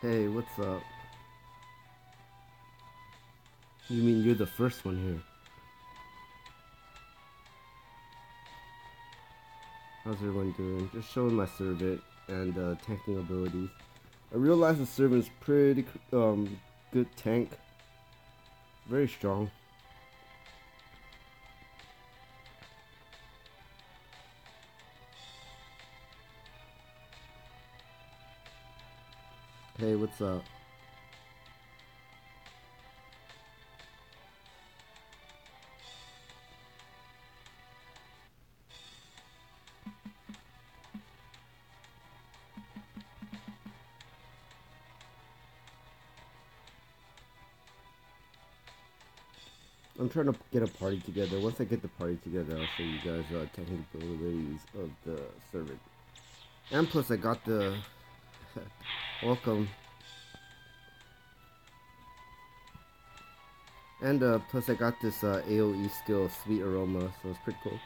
Hey, what's up? You mean you're the first one here? How's everyone doing? Just showing my servant and tanking abilities. I realized the servant's pretty good tank. Very strong. Hey, what's up? I'm trying to get a party together. Once I get the party together, I'll show you guys technical abilities of the servant. And plus, I got the welcome. And plus, I got this AOE skill, Sweet Aroma, so it's pretty cool.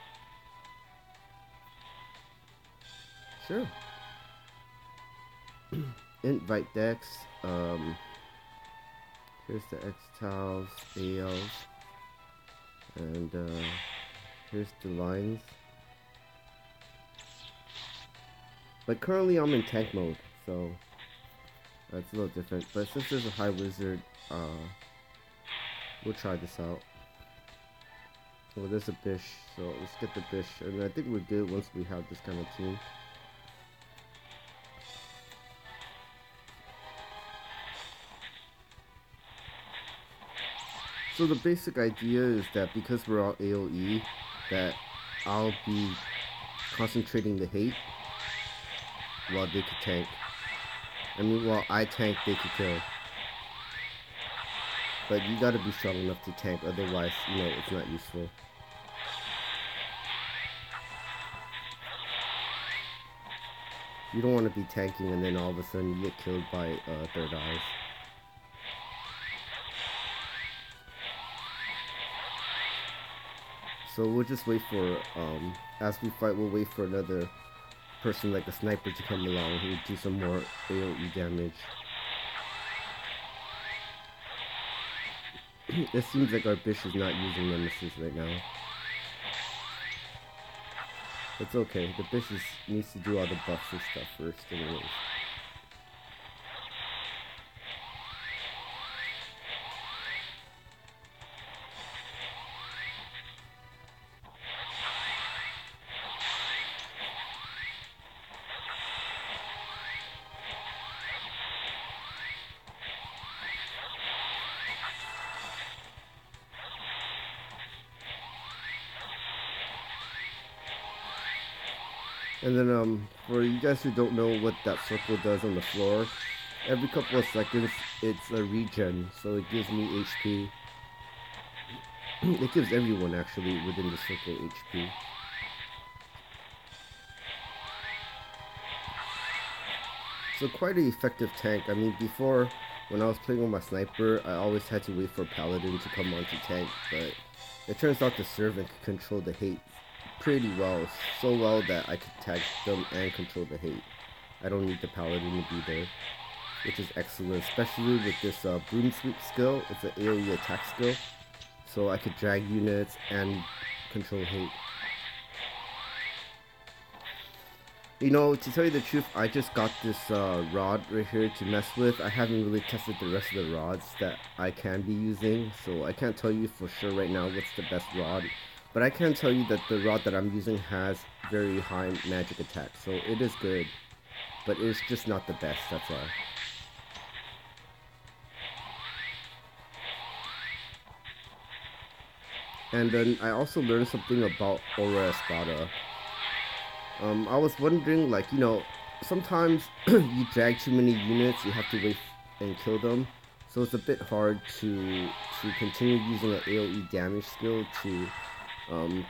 Sure. Invite decks. Here's the X-Tiles, ALs, and here's the lines. But currently I'm in tank mode, so it's a little different. But since there's a high wizard, we'll try this out. Well, there's a Bish, so let's get the Bish, and I think we're good once we have this kind of team. So the basic idea is that because we're all AoE, that I'll be concentrating the hate while they could tank. I mean, while I tank, they could kill. But you gotta be strong enough to tank, otherwise, you know, it's not useful. You don't want to be tanking and then all of a sudden you get killed by third eyes. So we'll just wait for, as we fight, we'll wait for another person like a sniper to come along who will do some more AoE damage. It seems like our Bish is not using Nemesis right now. It's okay, the Bish needs to do all the buffs and stuff first anyways. And then for you guys who don't know what that circle does on the floor, every couple of seconds it's a regen, so it gives me HP. It gives everyone actually within the circle HP. So quite an effective tank. I mean, before when I was playing with my sniper, I always had to wait for Paladin to come onto tank, but it turns out the servant can control the hate pretty well, so well that I could tag them and control the hate. I don't need the Paladin to be there, which is excellent, especially with this Broom Sweep skill. It's an AoE attack skill, so I could drag units and control hate. You know, to tell you the truth, I just got this rod right here to mess with. I haven't really tested the rest of the rods that I can be using, so I can't tell you for sure right now what's the best rod. But I can tell you that the rod that I'm using has very high magic attack, so it is good. But it's just not the best, that's all. And then I also learned something about Aura Espada. I was wondering, like, you know, sometimes you drag too many units, you have to wait and kill them. So it's a bit hard to continue using an AoE damage skill to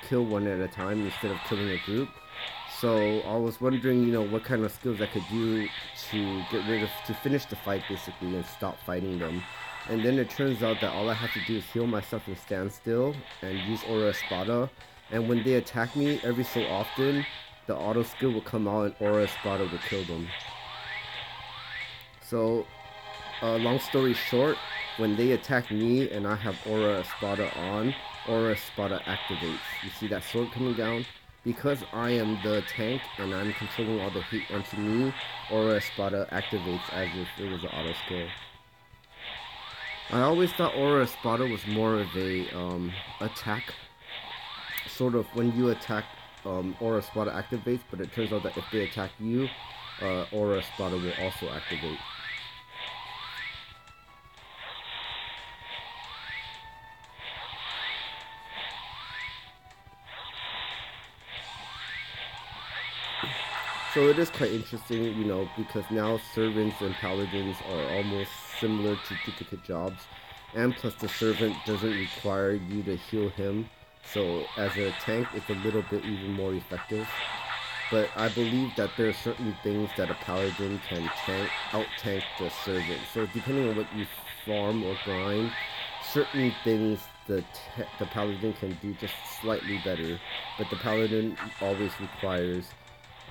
kill one at a time instead of killing a group. So I was wondering, you know, what kind of skills I could do to finish the fight basically and stop fighting them. And then it turns out that all I have to do is heal myself and stand still and use Aura Espada. And when they attack me every so often, the auto skill will come out and Aura Espada will kill them. So long story short, when they attack me and I have Aura Espada on, Aura Espada activates. You see that sword coming down? Because I am the tank and I'm controlling all the heat onto me, Aura Espada activates as if it was an auto skill. I always thought Aura Espada was more of a attack. Sort of when you attack, Aura Espada activates, but it turns out that if they attack you, Aura Espada will also activate. So it is quite interesting, you know, because now servants and paladins are almost similar to duplicate jobs, and plus the servant doesn't require you to heal him, so as a tank it's a little bit even more effective. But I believe that there are certain things that a paladin can out-tank the servant. So depending on what you farm or grind, certain things the paladin can do just slightly better, but the paladin always requires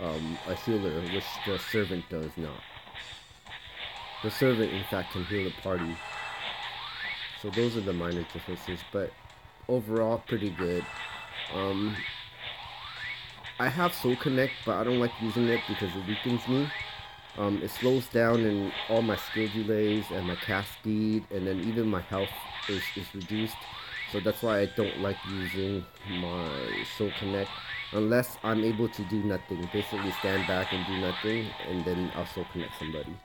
a healer, which the servant does not. The servant, in fact, can heal the party. So those are the minor differences, but overall, pretty good. I have Soul Connect, but I don't like using it because it weakens me. It slows down in all my skill delays and my cast speed, and then even my health is reduced. So that's why I don't like using my Soul Connect unless I'm able to do nothing. Basically stand back and do nothing, and then I'll Soul Connect somebody.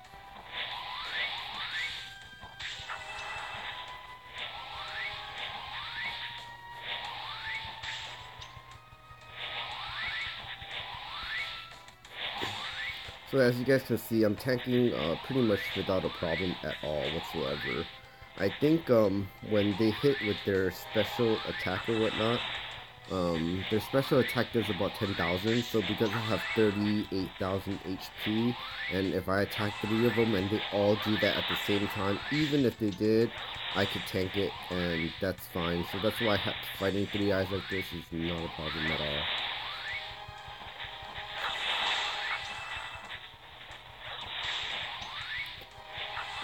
So as you guys can see, I'm tanking pretty much without a problem at all whatsoever. I think when they hit with their special attack or whatnot, their special attack does about 10,000, so because I have 38,000 HP, and if I attack 3 of them and they all do that at the same time, even if they did, I could tank it, and that's fine. So that's why fighting 3 eyes like this is not a problem at all.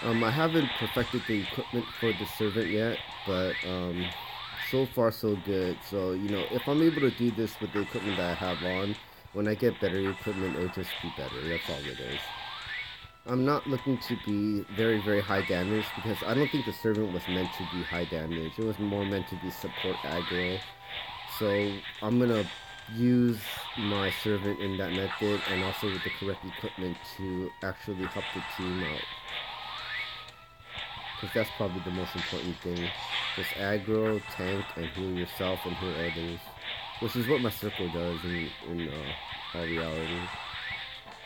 I haven't perfected the equipment for the servant yet, but so far so good. So, you know, if I'm able to do this with the equipment that I have on, when I get better equipment, it'll just be better. That's all it is. I'm not looking to be very, very high damage because I don't think the servant was meant to be high damage. It was more meant to be support aggro. So I'm gonna use my servant in that method and also with the correct equipment to actually help the team out. Because that's probably the most important thing. Just aggro, tank, and heal yourself and heal others. Which is what my circle does in all reality.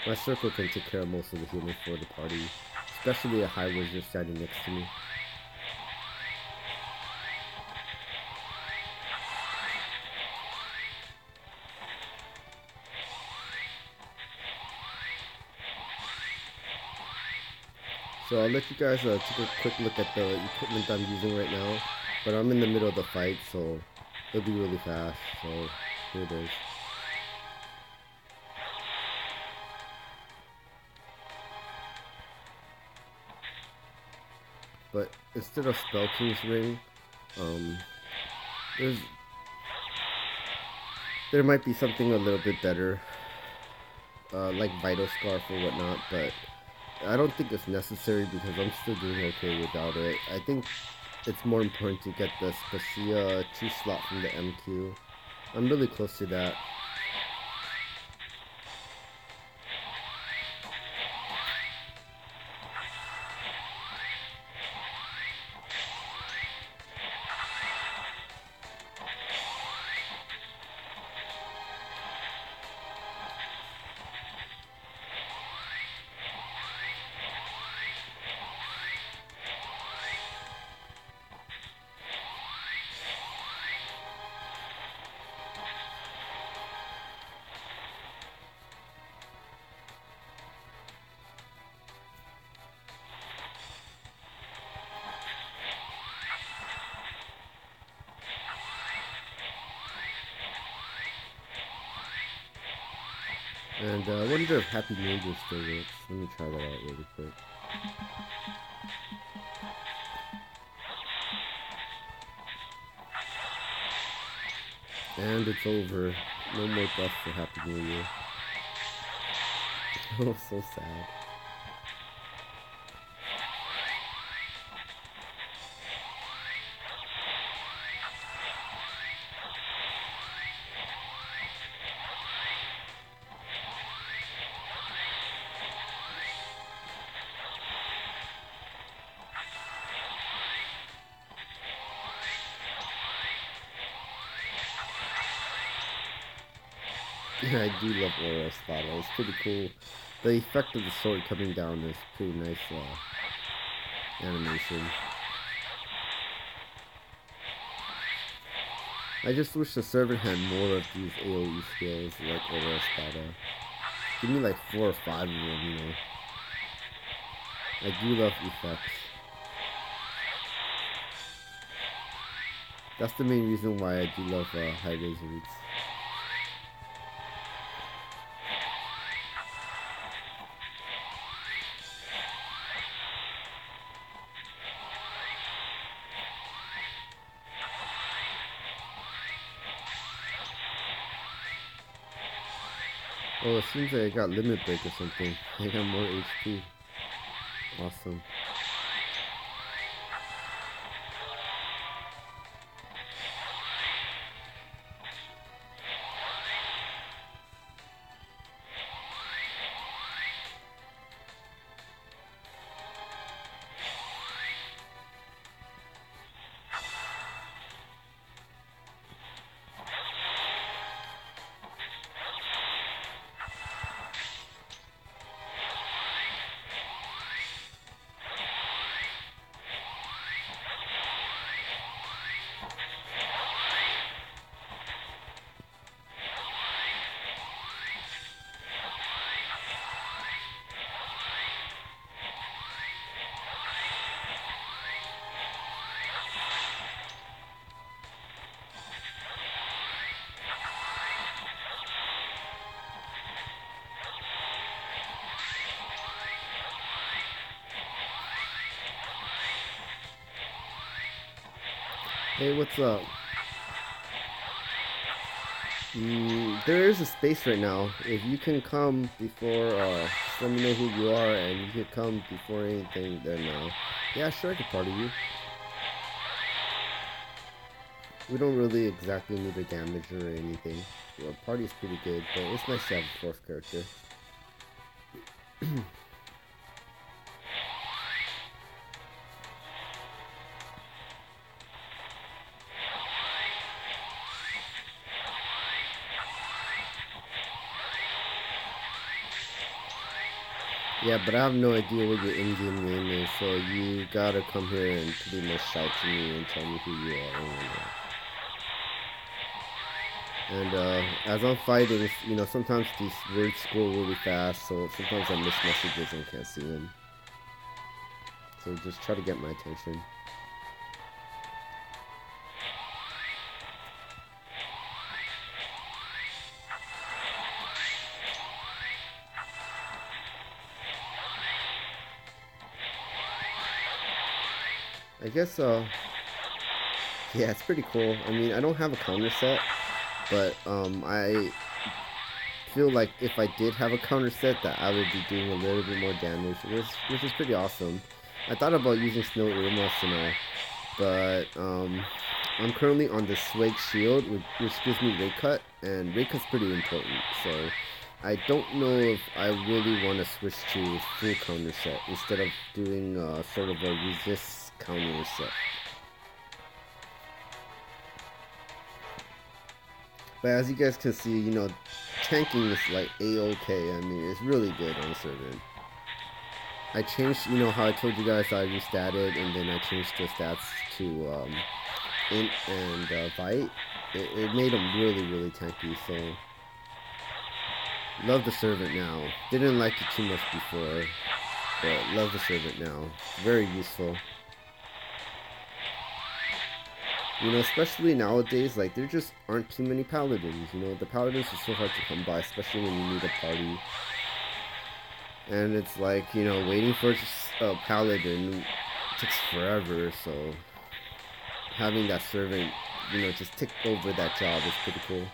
My circle can take care of most of the healing for the party. Especially a high wizard standing next to me. So I'll let you guys take a quick look at the equipment I'm using right now. But I'm in the middle of the fight, so it'll be really fast. So here it is. But instead of Spell King's Ring, there might be something a little bit better, like Vital Scarf or whatnot, but I don't think it's necessary because I'm still doing okay without it. I think it's more important to get the Specia 2 slot from the MQ. I'm really close to that. And I wonder if Happy Ninja still works. Let me try that out really quick. And it's over. No more deaths for Happy New Year. Oh, so sad. Yeah, I do love Aura Espada. It's pretty cool. The effect of the sword coming down is pretty nice animation. I just wish the servant had more of these AoE skills like Aura Espada. Give me like 4 or 5 of them, you know. I do love effects. That's the main reason why I do love High Razor Roots. Oh, it seems like I got limit break or something. I got more HP. Awesome. Hey, what's up? There is a space right now. If you can come before, just let me know who you are, and you can come before anything, then, yeah, sure, I could party you. We don't really exactly need a damage or anything. Well, party is pretty good, but it's nice to have a 4th character. Yeah, but I have no idea what your in-game name is, so you gotta come here and pretty much shout to me and tell me who you are. And as I'm fighting, you know, sometimes these words scroll really fast, so sometimes I miss messages and can't see them. So just try to get my attention. I guess, yeah, it's pretty cool. I mean, I don't have a counter set, but, I feel like if I did have a counter set, that I would be doing a little bit more damage, which is pretty awesome. I thought about using Snow Iruma and all, but, I'm currently on the Swag Shield, which gives me rate cut, and rate cut's pretty important, so I don't know if I really want to switch to full counter set instead of doing, sort of a resist counter set. But as you guys can see, you know, tanking is like a-okay. I mean, it's really good on servant. I changed, you know, how I told you guys I restatted, and then I changed the stats to int and fight. It made them really tanky. So love the servant now. Didn't like it too much before, but love the servant now. Very useful. You know, especially nowadays, like, there just aren't too many paladins, you know, the paladins are so hard to come by, especially when you need a party. And it's like, you know, waiting for paladin takes forever, so having that servant, you know, just tick over that job is pretty cool.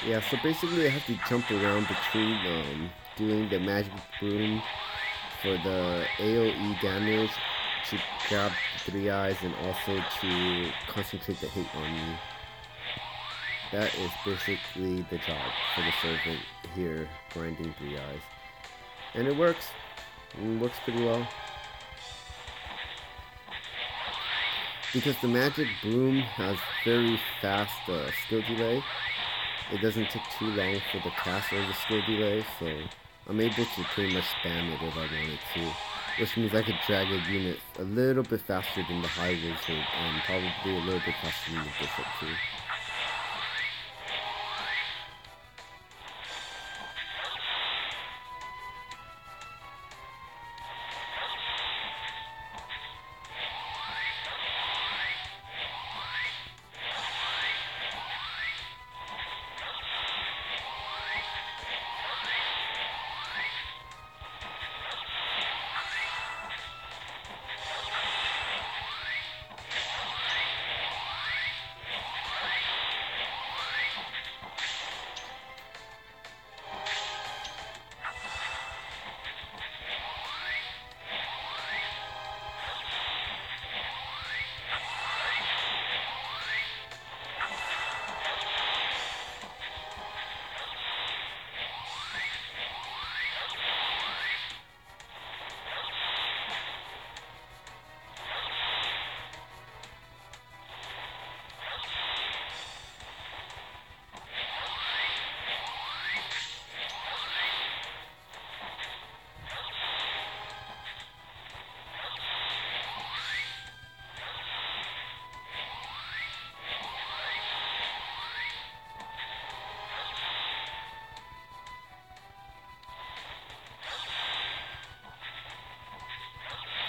Yeah, so basically I have to jump around between doing the magic broom for the AoE damage to grab 3 eyes and also to concentrate the hate on me. That is basically the job for the servant here, grinding 3 eyes. And it works. It works pretty well. Because the magic broom has very fast skill delay, it doesn't take too long for the cast or the skill delay, so I'm able to pretty much spam it if I wanted to. Which means I could drag a unit a little bit faster than the high wizard, and probably a little bit faster than the bishop too.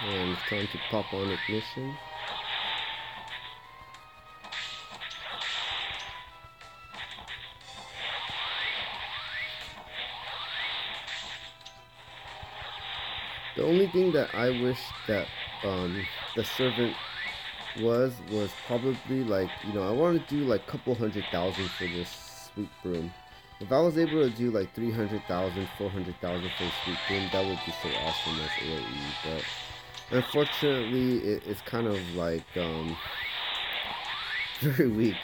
And it's time to pop on ignition. The only thing that I wish that the servant was probably like, you know, I want to do like couple 100,000 for this sweet broom. If I was able to do like 300,000, 400,000 for the sweet broom, that would be so awesome as AoE. But unfortunately, it's kind of like very weak.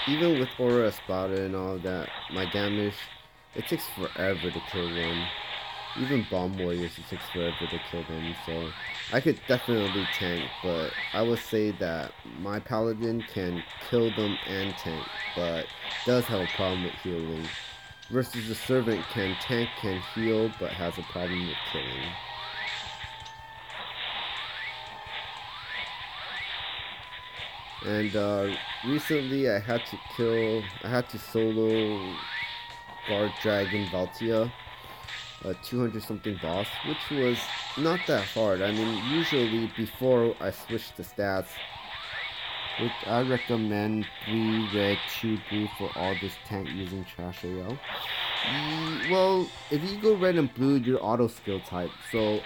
Even with Aura Espada and all that, my damage, it takes forever to kill one. Even bomb warriors, it takes forever to kill them, so I could definitely tank, but I would say that my paladin can kill them and tank, but does have a problem with healing. Versus the servant can tank, can heal, but has a problem with killing. And recently I had to solo guard dragon Valtia, a 200 something boss, which was not that hard. I mean, usually before I switch the stats, which I recommend 3 red, 2 blue for all this tank using Trash AL. Well, if you go red and blue, you're auto skill type, so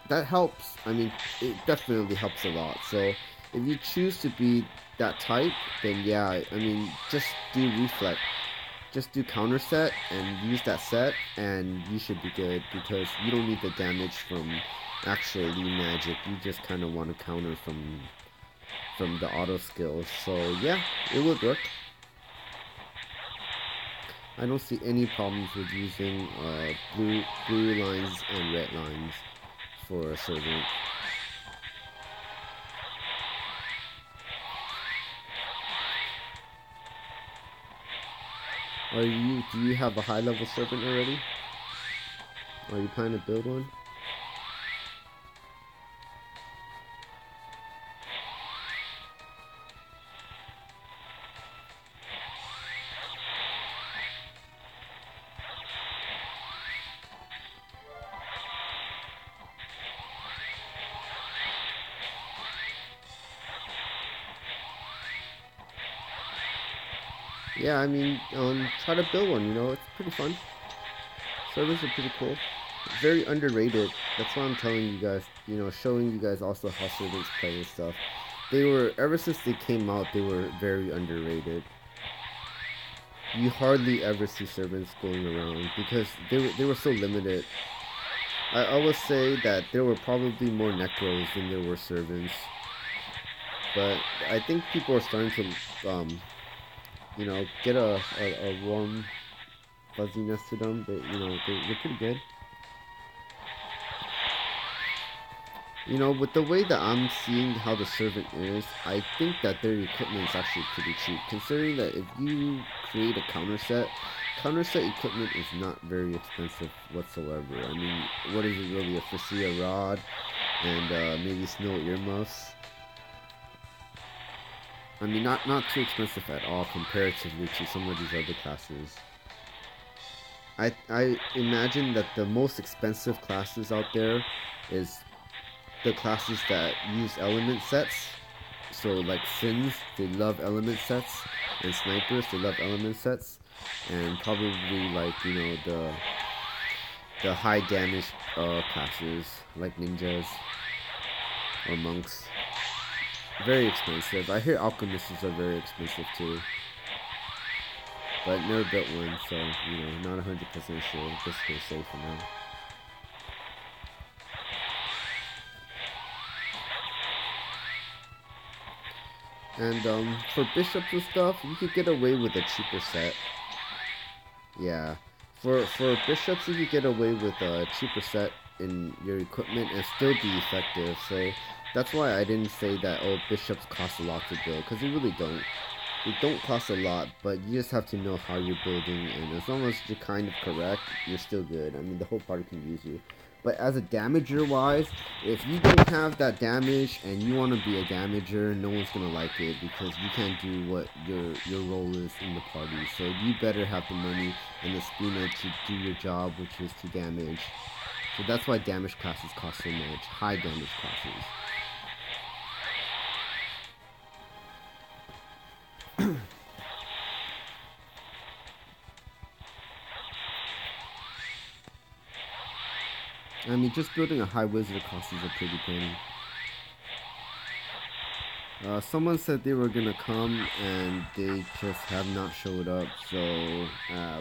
that helps. I mean, it definitely helps a lot. So if you choose to be that type, then yeah, I mean, just do reflect. Just do counter set and use that set, and you should be good, because you don't need the damage from actually magic. You just kind of want to counter from the auto skills. So yeah, it would work. I don't see any problems with using blue lines and red lines for a servant. Do you have a high level servant already? Are you planning to build one? Yeah, I mean, try to build one, you know, it's pretty fun. Servers are pretty cool. Very underrated. That's why I'm telling you guys, you know, showing you guys also how servants play and stuff. They were, ever since they came out, they were very underrated. You hardly ever see servants going around because they were so limited. I would say that there were probably more necros than there were servants. But I think people are starting to, you know, get a warm fuzziness to them. You know, they're pretty good. You know, with the way that I'm seeing how the servant is, I think that their equipment is actually pretty cheap. Considering that if you create a counter set equipment is not very expensive whatsoever. I mean, what is it really? A Frisia rod and maybe snow earmuffs. I mean, not too expensive at all comparatively to some of these other classes. I imagine that the most expensive classes out there is the classes that use element sets. So like Sins, they love element sets, and Snipers, they love element sets, and probably like, you know, the high damage classes like ninjas or monks. Very expensive. I hear alchemists are very expensive too, but never built one, so you know, not 100% sure. Just feel safe for now. And for bishops and stuff, you could get away with a cheaper set. Yeah, for bishops, you could get away with a cheaper set in your equipment and still be effective. So that's why I didn't say that, oh, bishops cost a lot to build, because they really don't. They don't cost a lot, but you just have to know how you're building, and as long as you're kind of correct, you're still good. I mean, the whole party can use you. But as a damager wise, if you don't have that damage and you want to be a damager, no one's gonna like it because you can't do what your role is in the party. So you better have the money and the spina to do your job, which is to damage. So that's why damage classes cost so much. High damage classes. I mean, just building a high wizard costs a pretty penny. Someone said they were gonna come and they just have not showed up. So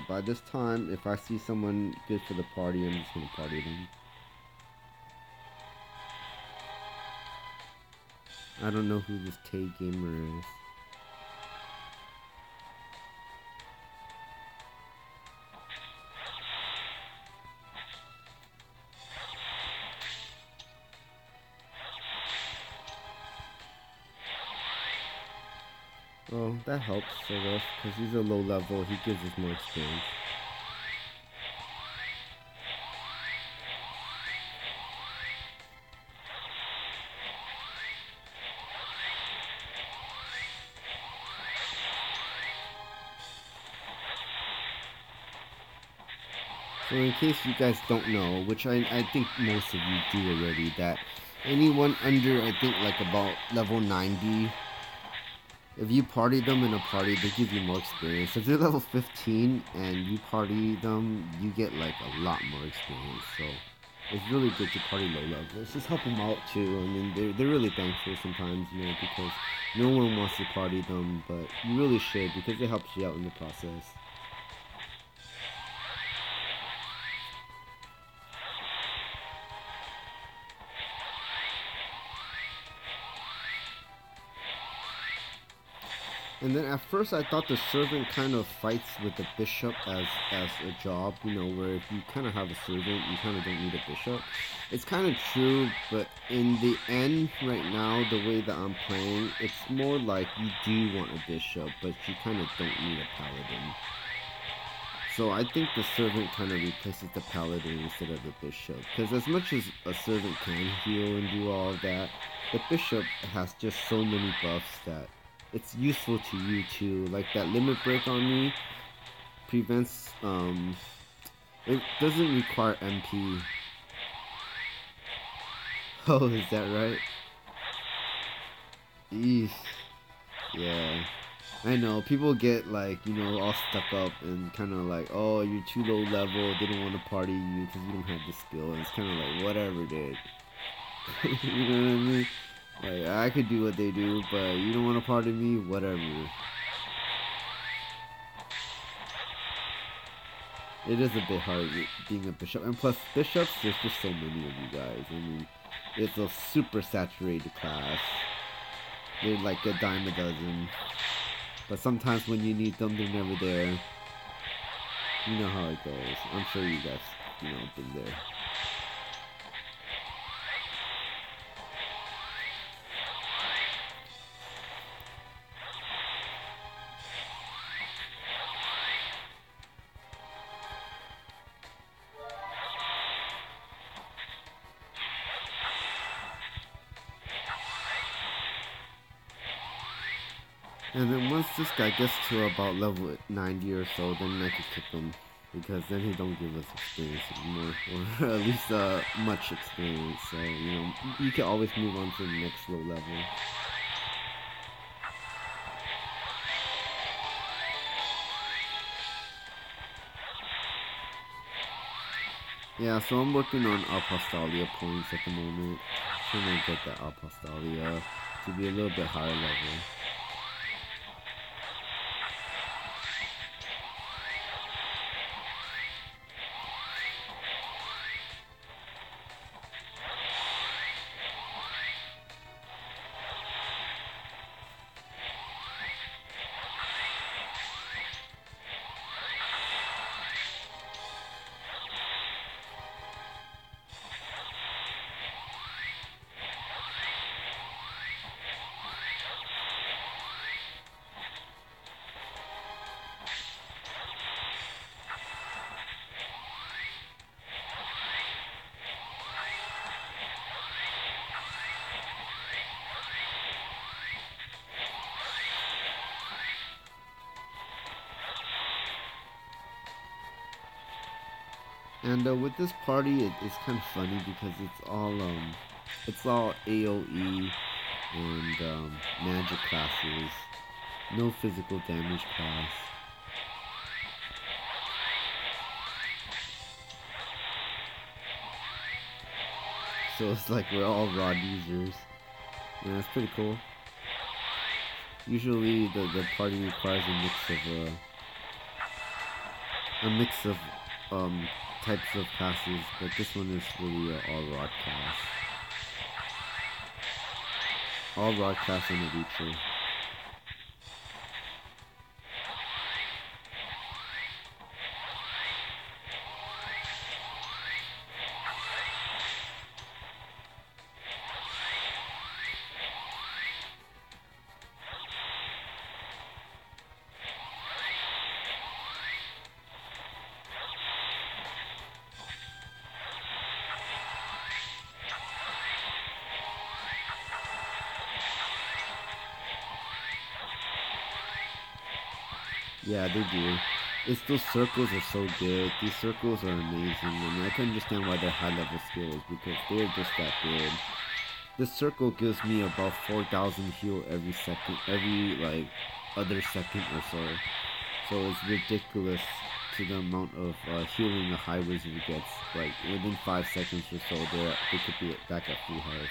by this time, if I see someone good for the party, I'm just gonna party them. I don't know who this Tay Gamer is. Oh, that helps, I guess, because he's a low level, he gives us more experience. So in case you guys don't know, which I think most of you do already, that anyone under, I think, like about level 90, if you party them in a party, they give you more experience. If they're level 15 and you party them, you get like a lot more experience. So it's really good to party low levels. Just help them out too. I mean, they're really thankful sometimes, you know, because no one wants to party them, but you really should because it helps you out in the process. And then at first I thought the servant kind of fights with the bishop as a job, you know, where if you kind of have a servant, you kind of don't need a bishop. It's kind of true, but in the end, right now, the way that I'm playing, it's more like you do want a bishop, but you kind of don't need a paladin. So I think the servant kind of replaces the paladin instead of the bishop. Because as much as a servant can heal and do all of that, the bishop has just so many buffs that it's useful to you too. Like that limit break on me prevents, it doesn't require MP. Oh, is that right? Eesh. Yeah. I know, people get like, you know, all stuck up and kind of like, oh, you're too low level, they don't want to party you because you don't have the skill. And it's kind of like, whatever, dude. You know what I mean? Like, I could do what they do, but you don't want to party me, whatever. It is a bit hard being a bishop. And plus, bishops, there's just so many of you guys. I mean, it's a super saturated class. They're like a dime a dozen. But sometimes when you need them, they're never there. You know how it goes. I'm sure you guys, you know, been there. And then once this guy gets to about level 90 or so, then I could kick him. Because then he don't give us experience anymore. Or at least much experience. So, you know, you can always move on to the next low level. Yeah, so I'm working on Apostalia points at the moment. Trying to get the Apostalia to be a little bit higher level. And with this party, it's kind of funny because it's all AOE and magic classes, no physical damage class. So it's like we're all rod users. Yeah, that's pretty cool. Usually the party requires a mix of types of classes, but this one is really an all rod class. All rod class and a reacher. Yeah, they do. It's those circles are so good. These circles are amazing, and I can understand why they're high level skills because they're just that good. This circle gives me about 4,000 heal every second, every like other second or so. So it's ridiculous to the amount of healing a high wizard gets. Like within 5 seconds or so, they could be back at full health.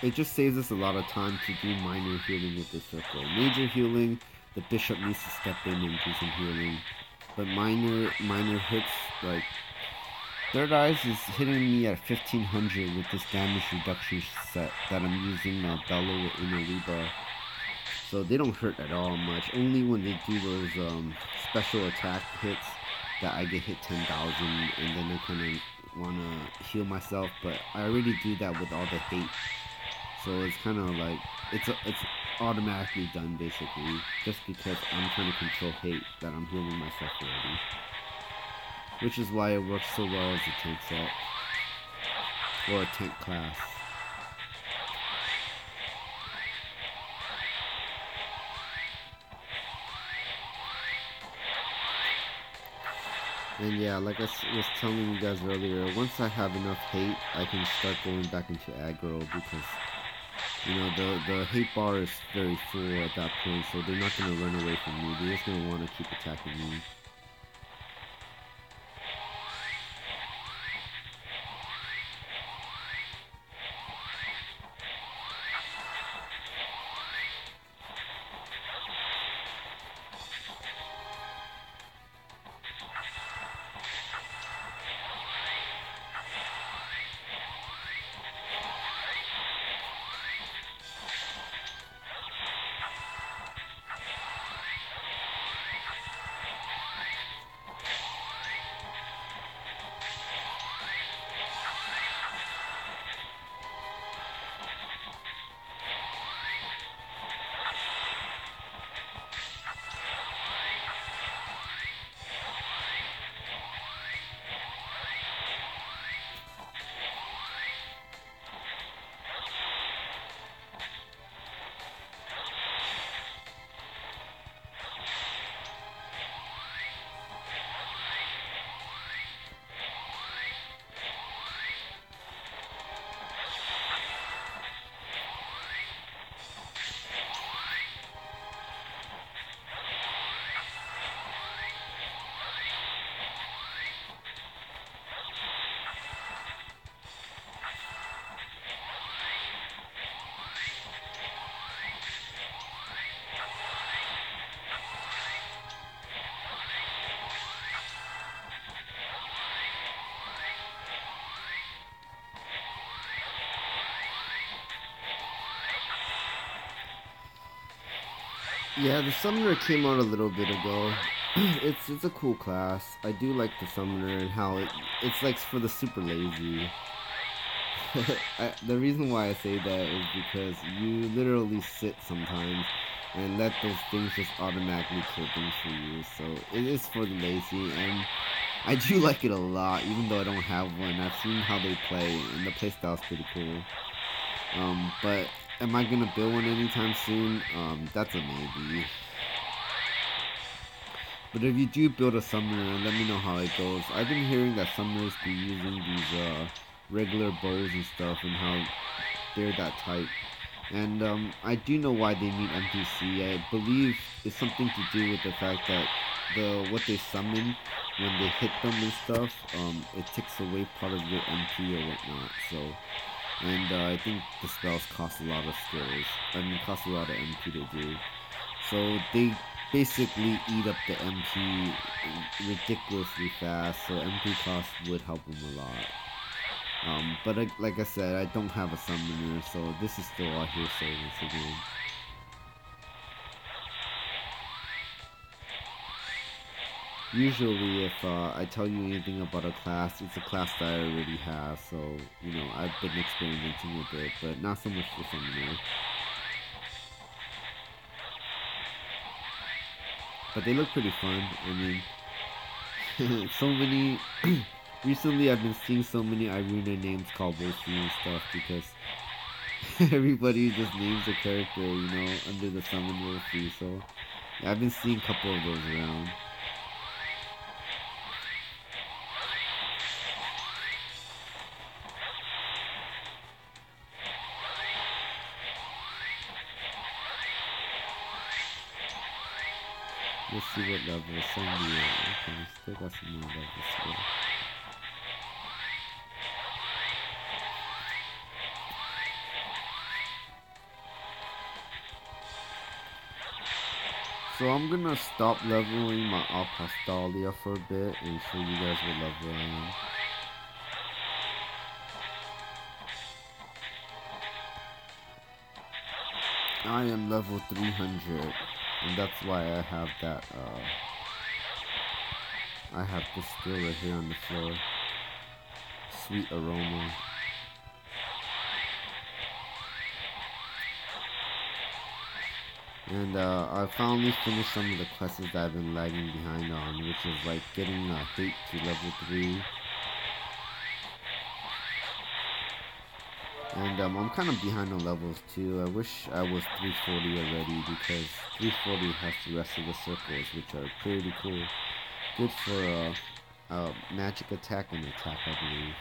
It just saves us a lot of time to do minor healing with this circle. Major healing, the bishop needs to step in and do some healing. But minor hits, like Third Eyes is hitting me at 1500 with this damage reduction set that I'm using Bello in Ariba. So they don't hurt at all much. Only when they do those special attack hits that I get hit 10,000 and then I kind of want to heal myself. But I already do that with all the hate So it's kind of like it's automatically done basically, just because I'm trying to control hate that I'm healing myself already, which is why it works so well as a tank set or a tank class. And yeah, like I was telling you guys earlier, once I have enough hate, I can start going back into aggro, because you know the hate bar is very full at that point, so they're not gonna run away from me. They're just gonna want to keep attacking me. Yeah, the summoner came out a little bit ago. It's a cool class. I do like the summoner and how it's like for the super lazy. The reason why I say that is because you literally sit sometimes and let those things just automatically kill things for you. So it is for the lazy, and I do like it a lot, even though I don't have one. I've seen how they play, and the playstyle's pretty cool. But am I gonna build one anytime soon? That's a maybe. But if you do build a summoner, let me know how it goes. I've been hearing that summoners be using these regular bows and stuff, and how they're that type. And I do know why they need NPC. I believe it's something to do with the fact that what they summon, when they hit them and stuff, it takes away part of your MP or whatnot. So, and I think the spells cost a lot of skills. I mean, cost a lot of MP to do. So they basically eat up the MP ridiculously fast. So MP cost would help them a lot. But like I said, I don't have a summoner, so this is still all hearsay once again. Usually, if I tell you anything about a class, it's a class that I already have, so, you know, I've been experimenting with it, but not so much the summoner. But they look pretty fun. I mean, so many... Recently, I've been seeing so many Iruna names called Wolfie and stuff, because everybody just names a character, you know, under the summon Wolfie, so... Yeah, I've been seeing a couple of those around. Let's see what level. 78. Okay, we still got some more levels to go. So I'm gonna stop leveling my Apostalia for a bit and show you guys what level I am. I am level 300, and that's why I have that, I have this skill right here on the floor. Sweet Aroma. And I finally finished some of the quests that I've been lagging behind on, which is like getting hate to level 3. And I'm kind of behind on levels too. I wish I was 340 already, because 340 has the rest of the circles, which are pretty cool. Good for magic attack and attack, I believe.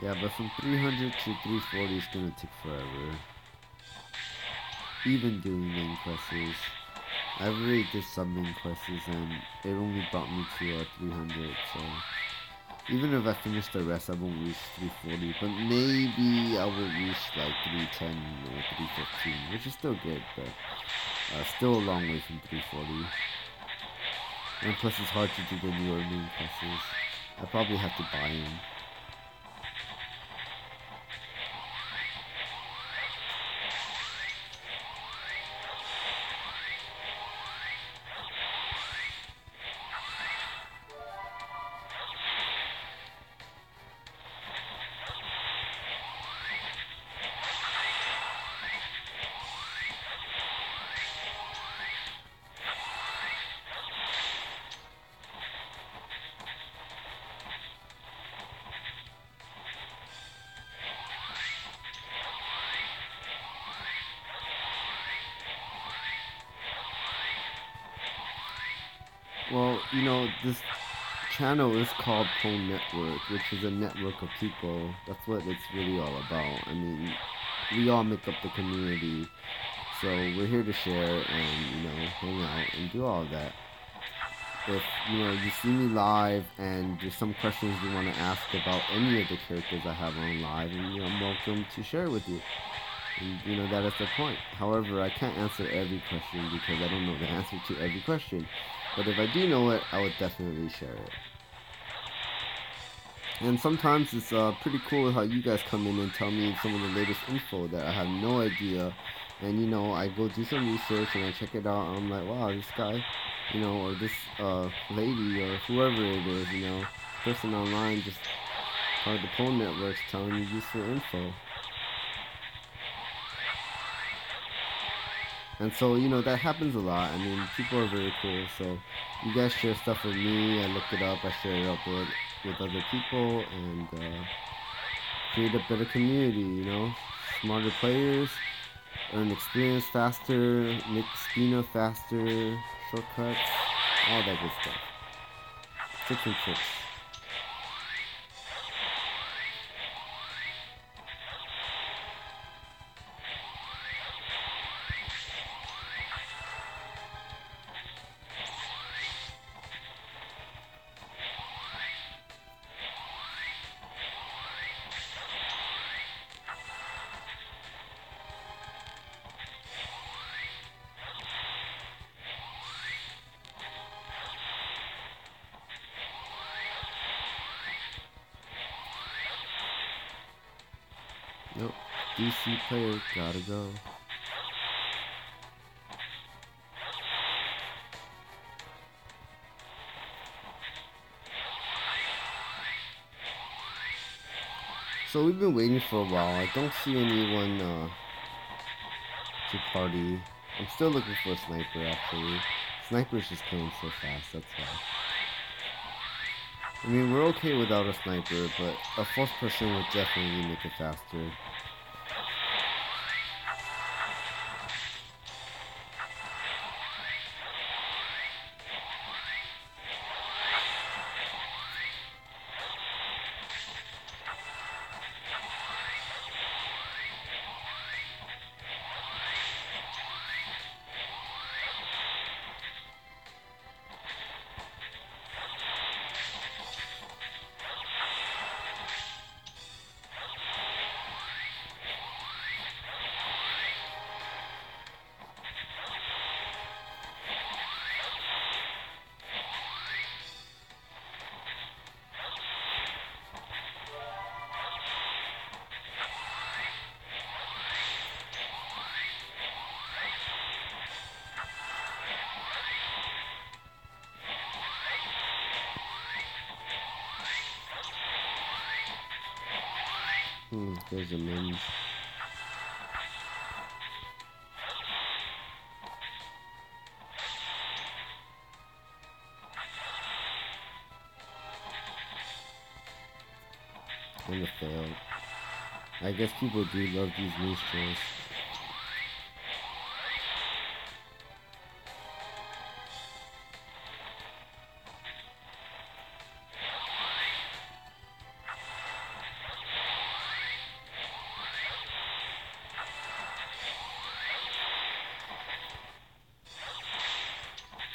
Yeah, but from 300 to 340 is gonna take forever. Even doing main quests. I already did some main quests and it only brought me to 300, so even if I finish the rest, I won't reach 340, but maybe I will reach like 310 or 315, which is still good, but still a long way from 340. And plus it's hard to do the newer main quests. I probably have to buy them. Well, you know, this channel is called Pwn Network, which is a network of people. That's what it's really all about. I mean, we all make up the community, so we're here to share and, you know, hang out and do all of that. If, you know, you see me live and there's some questions you want to ask about any of the characters I have on live, and, you know, I'm welcome to share with you. And, you know, that is the point. However, I can't answer every question because I don't know the answer to every question. But if I do know it, I would definitely share it. And sometimes it's pretty cool how you guys come in and tell me some of the latest info that I have no idea. And, you know, I go do some research and I check it out and I'm like, wow, this guy, you know, or this lady or whoever it is, you know, person online just part of the Pwn Network's telling me useful info. And so, you know, that happens a lot. I mean, people are very cool. So, you guys share stuff with me. I look it up. I share it up with other people and create a better community, you know? Smarter players, earn experience faster, make Spina faster, shortcuts, all that good stuff. Tips and tricks. Nope. DC player, gotta go. So we've been waiting for a while. I don't see anyone to party. I'm still looking for a sniper, actually. Sniper's just killing so fast, that's why. I mean, we're okay without a sniper, but a fourth person would definitely make it faster. There's a menu. And it failed. I guess people do love these minstrels.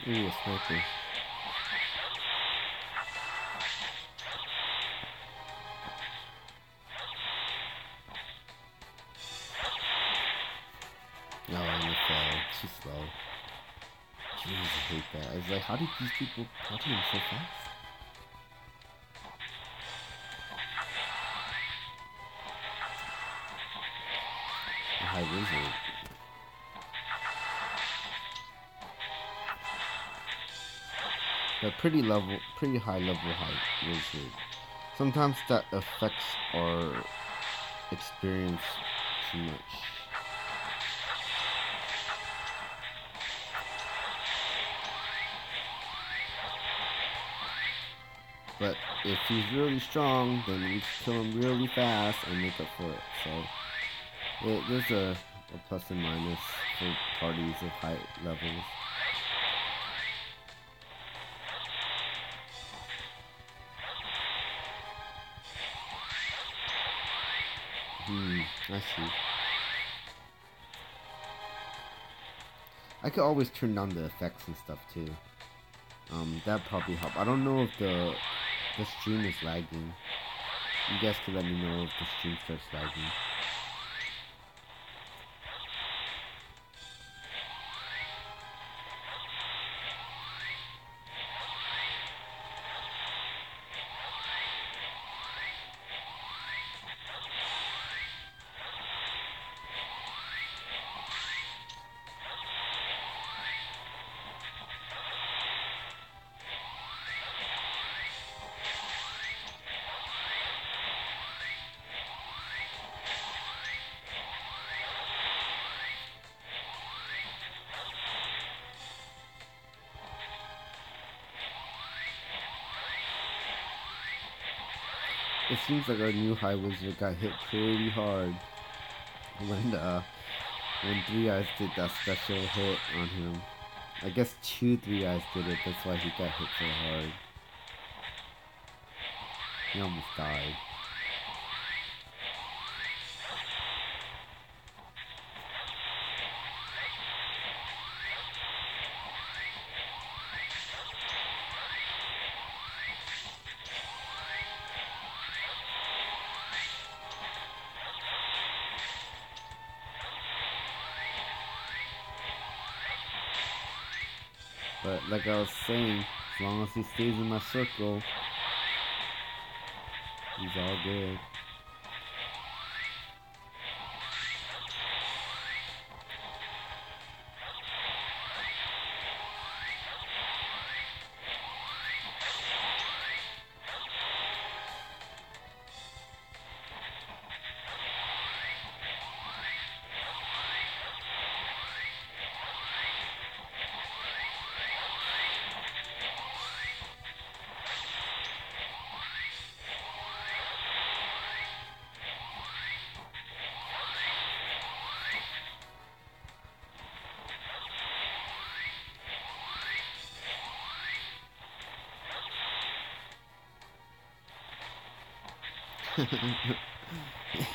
Ooh, a sniper. Oh, and it fell. Too slow. Jeez, I hate that. I was like, how did these people catch him so fast? A high wizard. But pretty high level high wizard. Sometimes that affects our experience too much. But if he's really strong, then we kill him really fast and make up for it. So there's a plus and minus for parties of high levels. I see. I could always turn down the effects and stuff too. That'd probably help. I don't know if the stream is lagging. You guys could let me know if the stream starts lagging. It seems like our new high wizard got hit pretty hard when Three Eyes did that special hit on him. I guess Three Eyes did it, that's why he got hit so hard. He almost died. But like I was saying, as long as he stays in my circle, he's all good.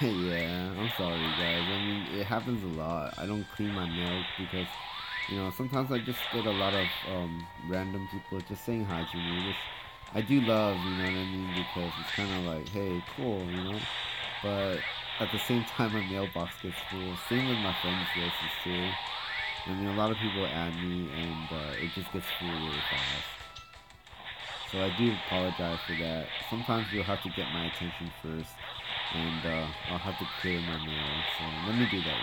Yeah, I'm sorry guys. I mean, it happens a lot. I don't clean my mail because, sometimes I just get a lot of random people just saying hi to me, which I do love, you know what I mean, because it's kind of like, hey, cool, But at the same time, my mailbox gets full. Same with my friends list too. I mean, a lot of people add me, and it just gets full really fast. So I do apologize for that. Sometimes you'll have to get my attention first, and I'll have to clear my mail. So let me do that,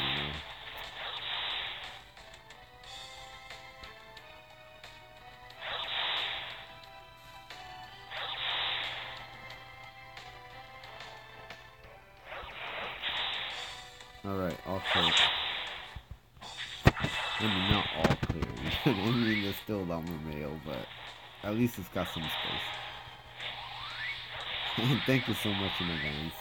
Alright, all clear. I mean, not all clear. I mean, there's still a lot more mail, but at least it's got some space. And thank you so much in advance.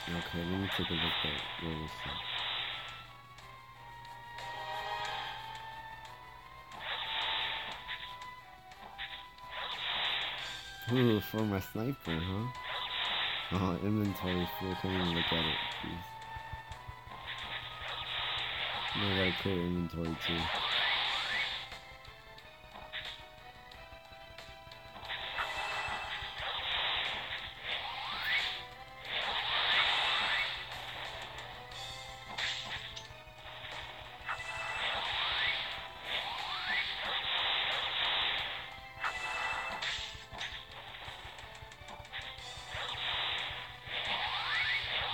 Okay, let me take a look at where was that. Ooh, for my sniper, huh? Oh, inventory full. Can't even look at it, please. I gotta clear inventory too.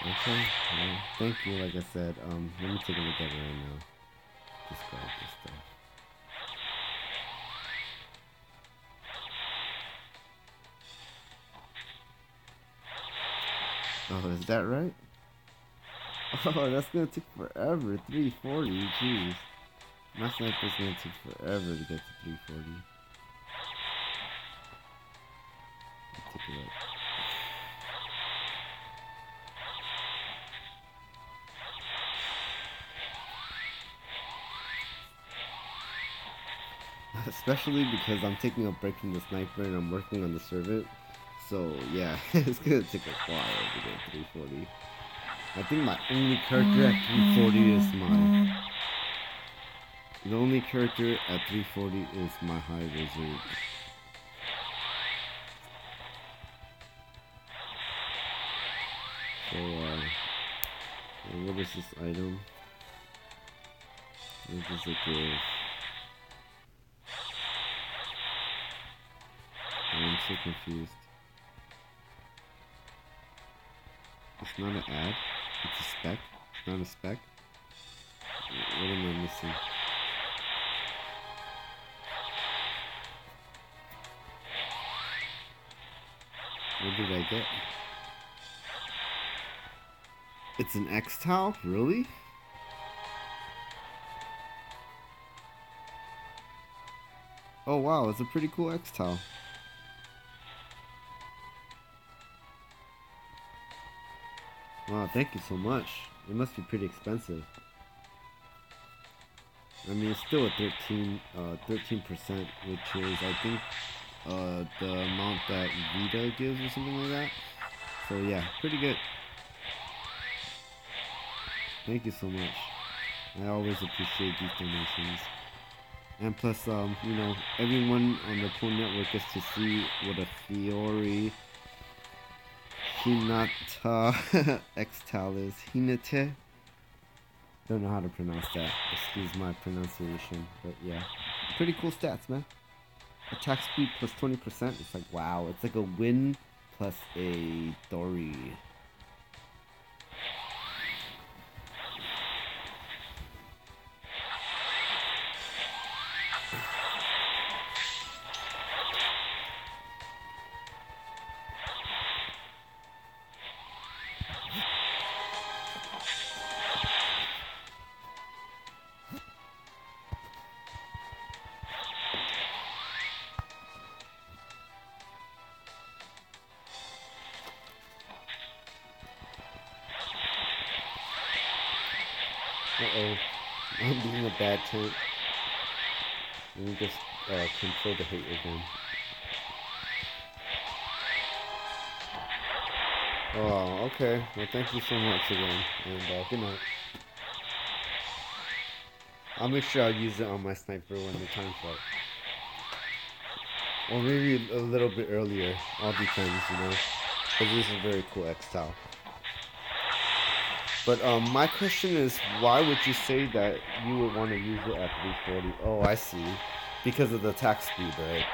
Okay, well, thank you, like I said. Let me take a look at it right now. Just grab this stuff. Oh, is that right? Oh, that's gonna take forever. 340, jeez. My sniper's gonna take forever to get to 340. Let's take a look. Especially because I'm taking a break from the sniper and I'm working on the servant. So yeah, it's gonna take a while to get 340. I think my only character at 340 is my... The only character at 340 is my high wizard. So what is this item? What does it give? I'm so confused. It's not an ad. It's a spec. It's not a spec. What am I missing? What did I get? It's an X-Tile? Really? Oh wow, it's a pretty cool X-Tile. Wow, thank you so much. It must be pretty expensive. I mean, it's still a 13%, which is, I think, the amount that Vita gives or something like that. So yeah, pretty good. Thank you so much. I always appreciate these donations. And plus, you know, everyone on the Pro Network gets to see what a Fiori Hinata X-Tal is. Hinate? Don't know how to pronounce that. Excuse my pronunciation. But yeah, pretty cool stats, man. Attack speed plus 20%. It's like, wow. It's like a win plus a Dory. Uh-oh. I'm being a bad tank. Let me just control the hate again. Oh, okay. Well, thank you so much again. And good night. I'll make sure I'll use it on my sniper when the time's right. Or maybe a little bit earlier. All depends, you know. Because this is a very cool X-Tau. But my question is, why would you say that you would want to use it at 340? Oh, I see. Because of the attack speed, right?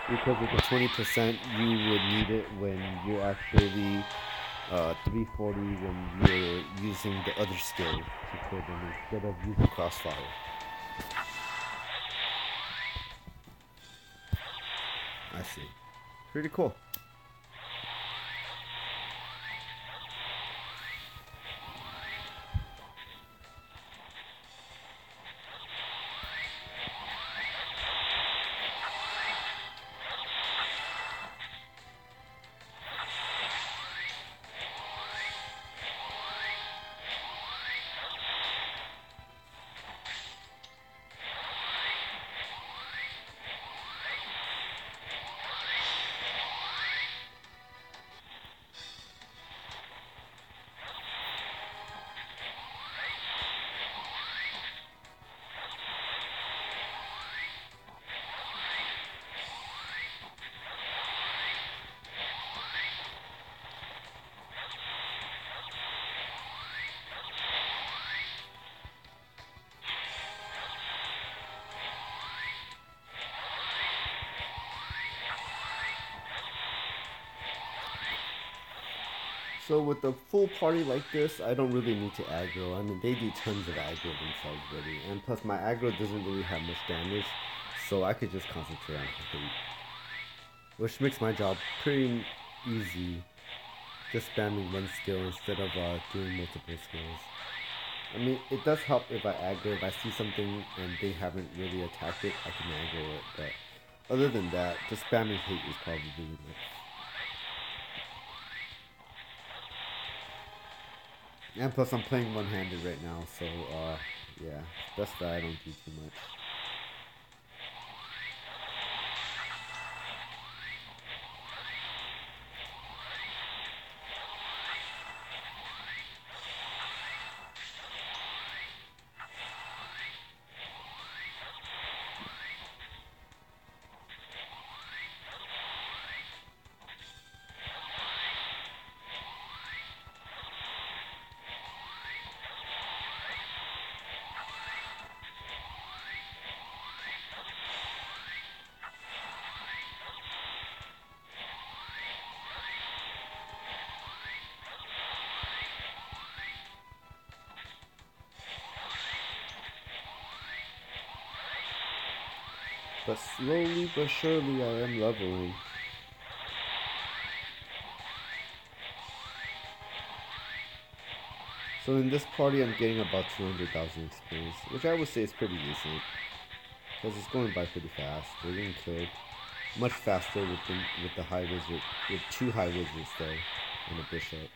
Because of the 20%, you would need it when you're actually 340 when you're using the other skill to kill them instead of using crossfire. I see. Pretty cool. So with a full party like this, I don't really need to aggro. I mean, they do tons of aggro themselves already. And plus my aggro doesn't really have much damage, so I could just concentrate on hate. Which makes my job pretty easy, just spamming one skill instead of doing multiple skills. I mean, it does help if I aggro. If I see something and they haven't really attacked it, I can aggro it. But other than that, just spamming hate is probably enough. And plus, I'm playing one-handed right now, so yeah, best that I don't do too much. But slowly but surely, I am leveling. So in this party, I'm getting about 200,000 experience, which I would say is pretty decent. Because it's going by pretty fast. They're getting killed much faster with the high wizard, with two high wizards though, and a bishop.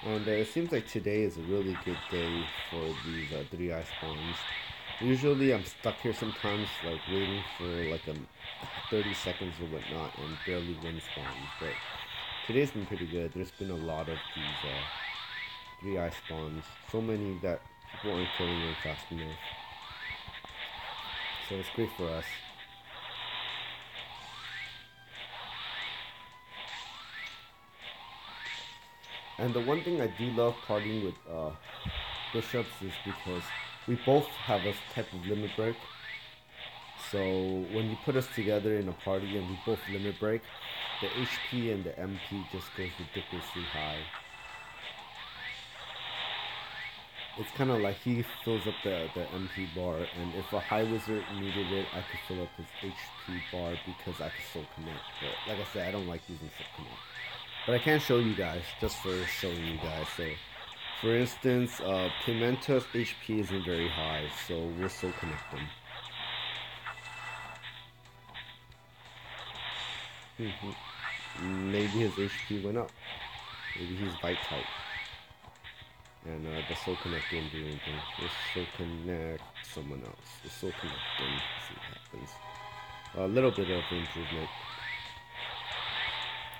And it seems like today is a really good day for these 3-eye spawns. Usually I'm stuck here sometimes, like waiting for like 30 seconds or whatnot and barely win spawns. But today's been pretty good. There's been a lot of these 3-eye spawns. So many that people aren't killing them fast enough. So it's great for us. And the one thing I do love partying with bishops is because we both have a type of limit break. So when you put us together in a party and we both limit break, the HP and the MP just goes ridiculously high. It's kind of like he fills up the MP bar, and if a high wizard needed it, I could fill up his HP bar because I could soul connect. But like I said, I don't like using soul connect. But I can show you guys, just for showing you guys. So, for instance, Pimenta's HP isn't very high, so we'll soul connect them. maybe his HP went up. Maybe he's bite type. And the soul connect didn't do anything. Let's soul connect someone else. Let's soul connect them. See what happens. A little bit of improvement,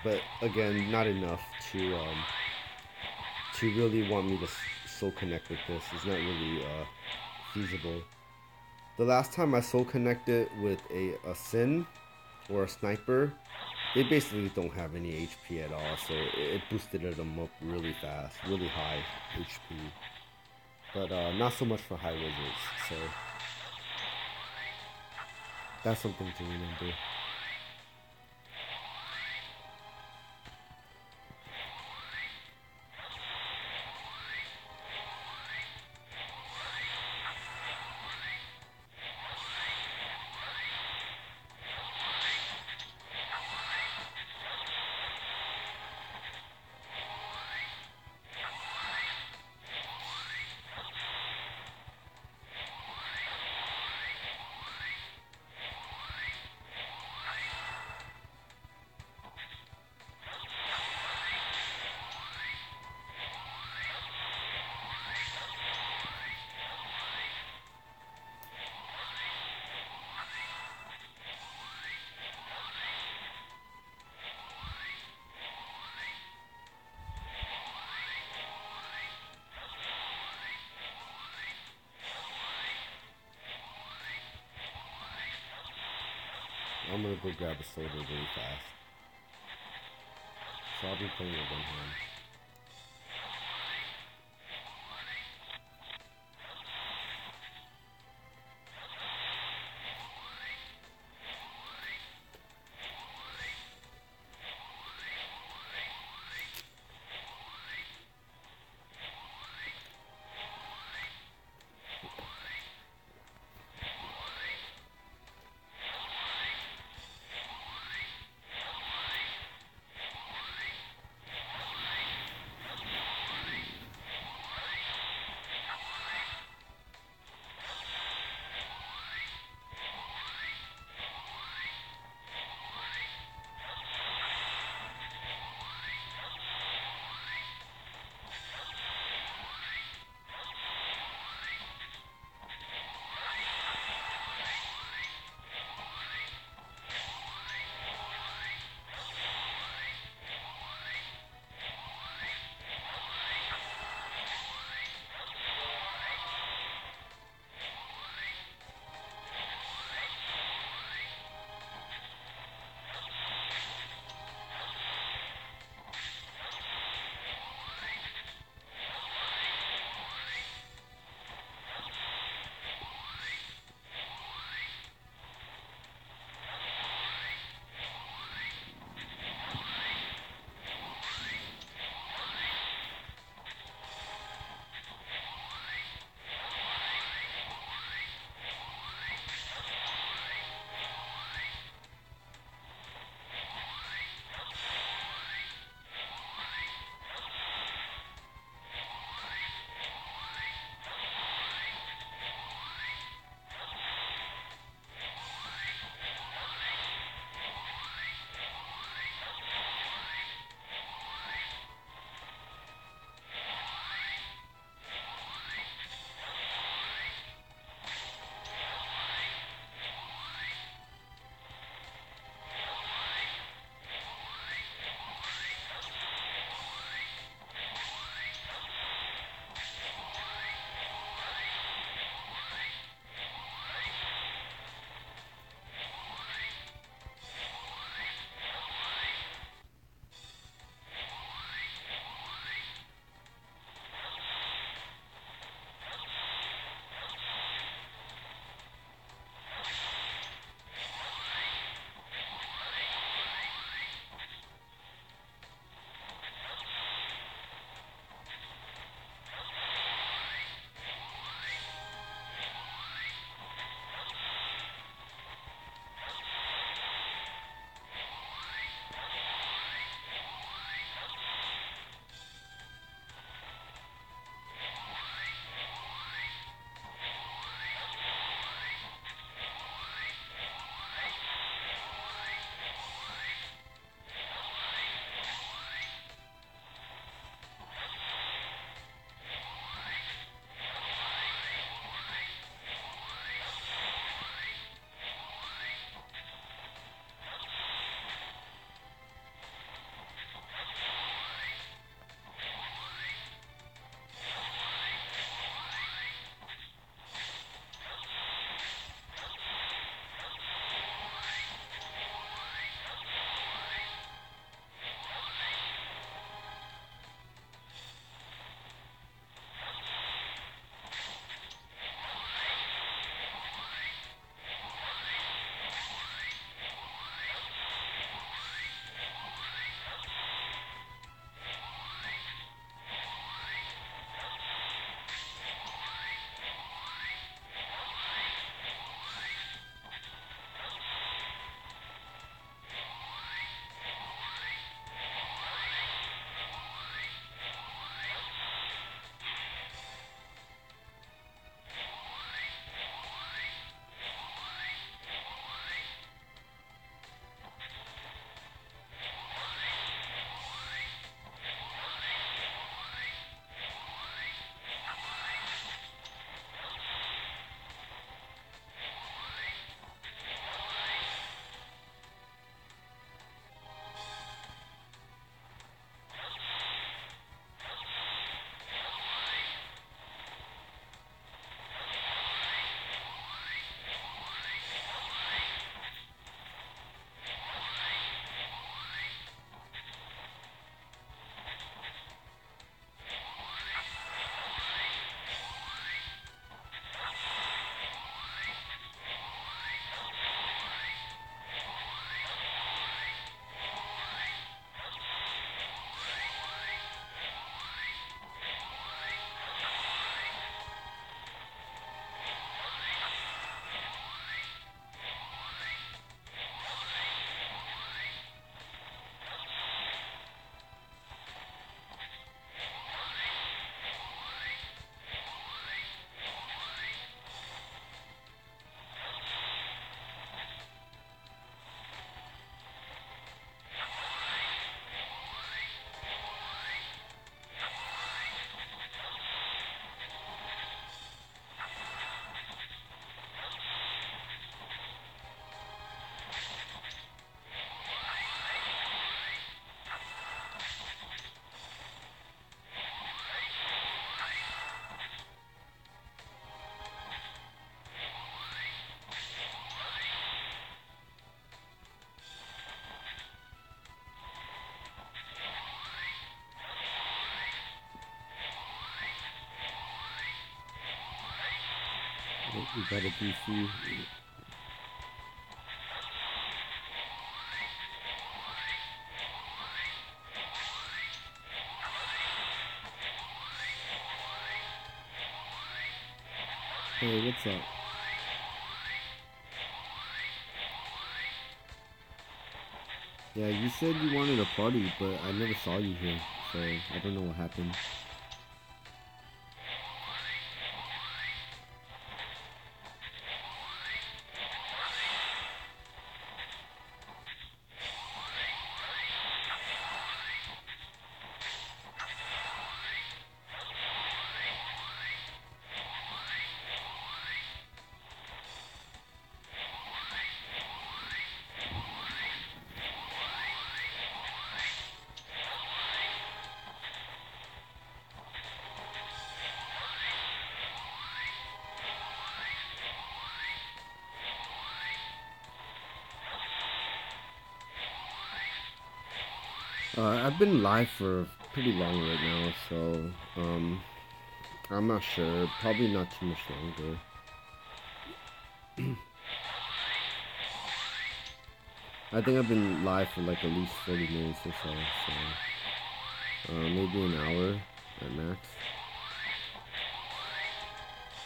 but again, not enough to really want me to soul connect with this. It's not really feasible. The last time I soul connected with a Sin or a Sniper, they basically don't have any HP at all, so it boosted them up really fast, really high HP. But not so much for high wizards, so that's something to remember. I'm gonna go grab a soda really fast. So I'll be playing with one hand. We got a DC. Hey, what's up? Yeah, you said you wanted a party, but I never saw you here, so I don't know what happened. I've been live for pretty long right now, so I'm not sure. Probably not too much longer. I think I've been live for like at least 40 minutes or so, maybe an hour at max.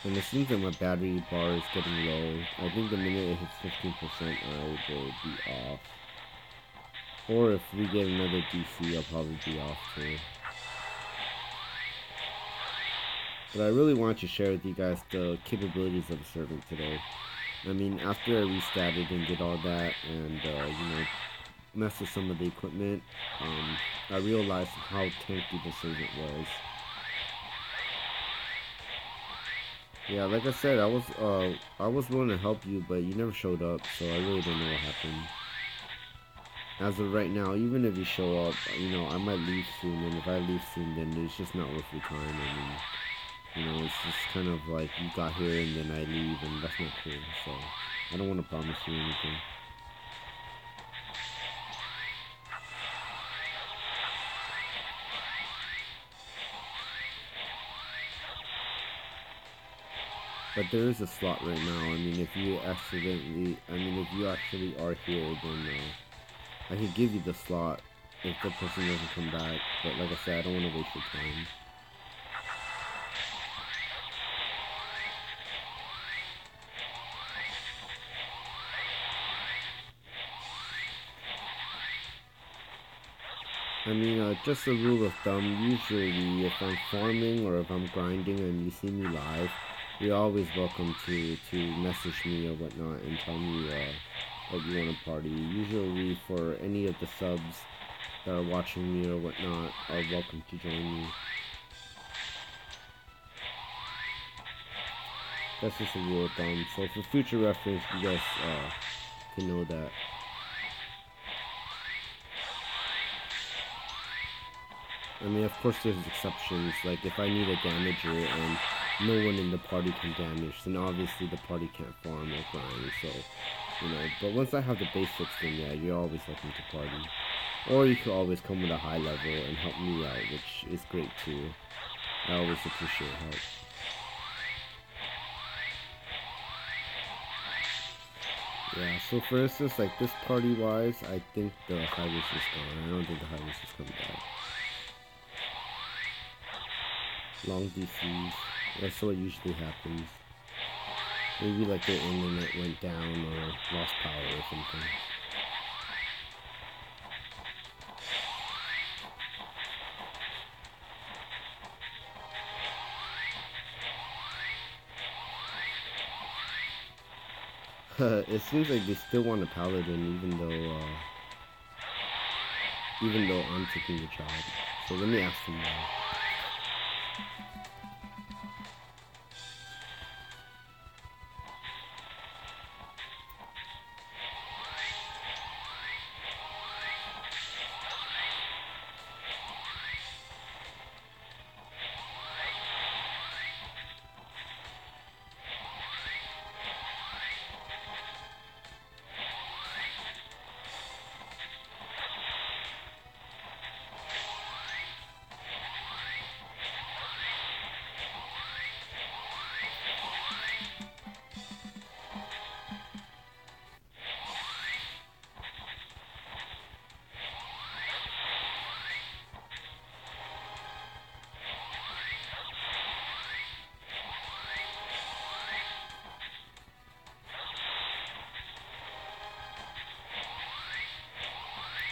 And it seems like my battery bar is getting low. I think the minute it hits 15%, I will be off. Or if we get another DC, I'll probably be off too. But I really want to share with you guys the capabilities of the servant today. I mean, after I restarted and did all that and, you know, messed with some of the equipment, I realized how tanky the servant was. Yeah, like I said, I was willing to help you, but you never showed up, so I really don't know what happened. As of right now, even if you show up, you know, I might leave soon, and if I leave soon, then it's just not worth your time. I mean, you know, it's just kind of like you got here and then I leave, and that's not cool, so I don't want to promise you anything. But there is a slot right now. I mean, if you actually are here, then I could give you the slot if the person doesn't come back. But like I said, I don't want to waste your time. I mean, just a rule of thumb, usually if I'm farming or if I'm grinding and you see me live, you're always welcome to message me or whatnot and tell me that you want to party. Usually for any of the subs that are watching me or whatnot are welcome to join me. That's just a rule of thumb. So for future reference, you guys can know that. I mean, of course there's exceptions, like if I need a damager and no one in the party can damage, then obviously the party can't farm or grind, so, you know, but once I have the basics, then yeah, you're always welcome to party. Or you could always come with a high level and help me out, which is great too. I always appreciate help. Yeah, so for instance, like this party-wise, I think the high-risk is gone. I don't think the high-risk is coming back. Long DCs. That's what usually happens. Maybe like their internet went down or lost power or something. It seems like they still want a paladin even though I'm taking the job. So let me ask them now.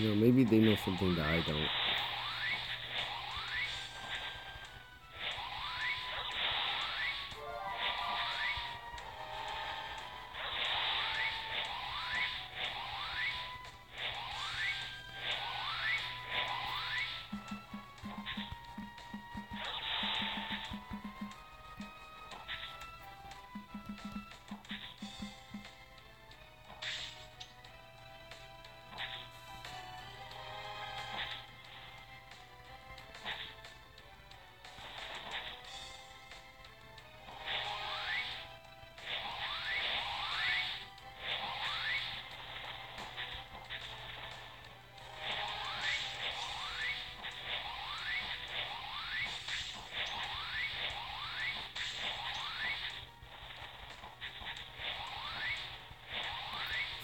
You know, maybe they know something that I don't.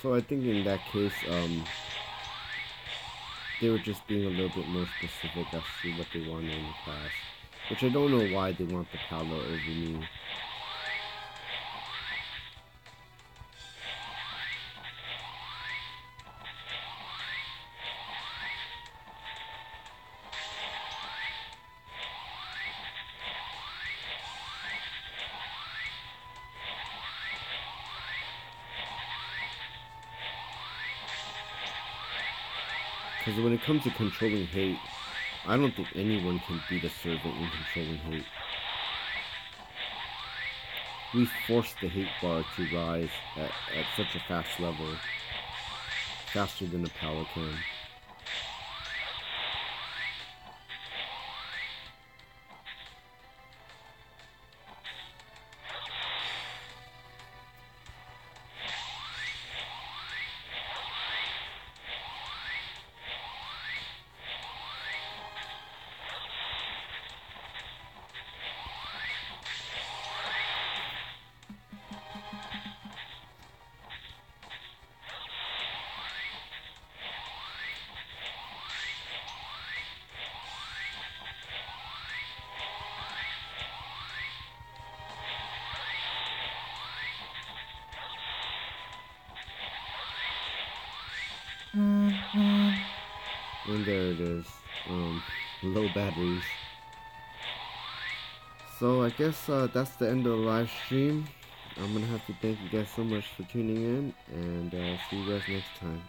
So I think in that case, they were just being a little bit more specific as to what they wanted in the class. Which I don't know why they want the Paolo over me. Because when it comes to controlling hate, I don't think anyone can beat a servant in controlling hate. We forced the hate bar to rise at such a fast level. Faster than a Paolo can. And there it is. Low batteries. So I guess that's the end of the live stream. I'm gonna have to thank you guys so much for tuning in, and see you guys next time.